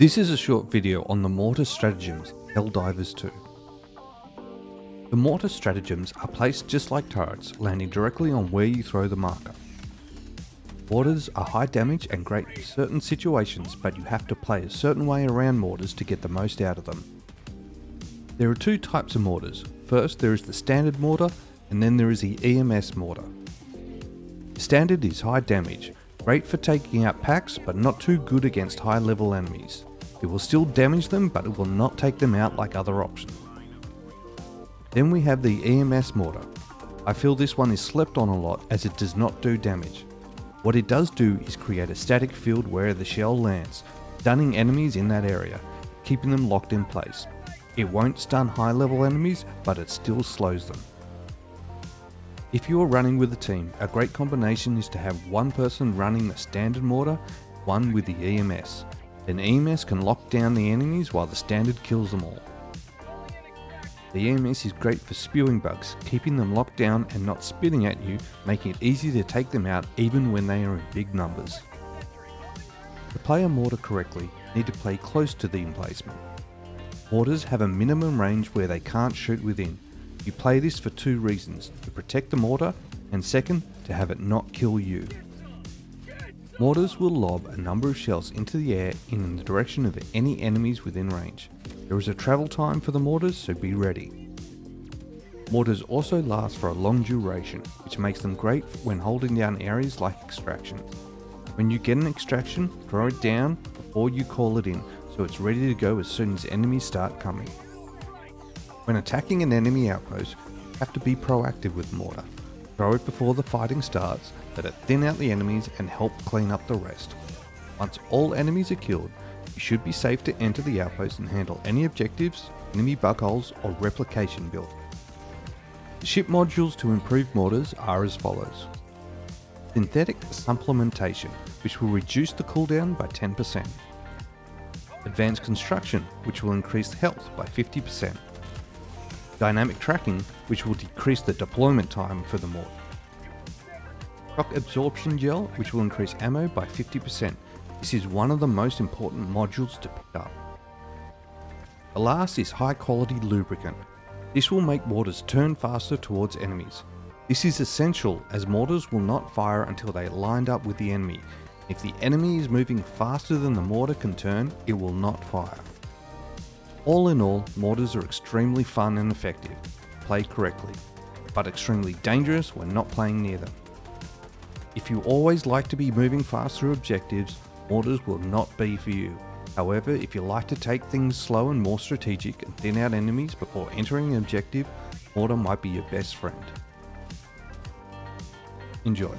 This is a short video on the Mortar Stratagems, Helldivers 2. The Mortar Stratagems are placed just like turrets, landing directly on where you throw the marker. Mortars are high damage and great in certain situations, but you have to play a certain way around mortars to get the most out of them. There are two types of mortars. First there is the standard mortar, and then there is the EMS mortar. Standard is high damage, great for taking out packs, but not too good against high level enemies. It will still damage them, but it will not take them out like other options. Then we have the EMS mortar. I feel this one is slept on a lot as it does not do damage. What it does do is create a static field where the shell lands, stunning enemies in that area, keeping them locked in place. It won't stun high level enemies, but it still slows them. If you are running with a team, a great combination is to have one person running the standard mortar, one with the EMS. Then EMS can lock down the enemies while the standard kills them all. The EMS is great for spewing bugs, keeping them locked down and not spitting at you, making it easy to take them out even when they are in big numbers. To play a mortar correctly, you need to play close to the emplacement. Mortars have a minimum range where they can't shoot within. You play this for two reasons: to protect the mortar, and second, to have it not kill you. Mortars will lob a number of shells into the air in the direction of any enemies within range. There is a travel time for the mortars, so be ready. Mortars also last for a long duration, which makes them great when holding down areas like extraction. When you get an extraction, throw it down before you call it in, so it's ready to go as soon as enemies start coming. When attacking an enemy outpost, you have to be proactive with mortar. Throw it before the fighting starts, let it thin out the enemies and help clean up the rest. Once all enemies are killed, you should be safe to enter the outpost and handle any objectives, enemy bug holes or replication build. The ship modules to improve mortars are as follows. Synthetic supplementation, which will reduce the cooldown by 10%. Advanced construction, which will increase health by 50%. Dynamic tracking, which will decrease the deployment time for the mortar. Shock absorption gel, which will increase ammo by 50%. This is one of the most important modules to pick up. The last is high quality lubricant. This will make mortars turn faster towards enemies. This is essential as mortars will not fire until they are lined up with the enemy. If the enemy is moving faster than the mortar can turn, it will not fire. All in all, mortars are extremely fun and effective, played correctly, but extremely dangerous when not playing near them. If you always like to be moving fast through objectives, mortars will not be for you. However, if you like to take things slow and more strategic and thin out enemies before entering an objective, mortar might be your best friend. Enjoy.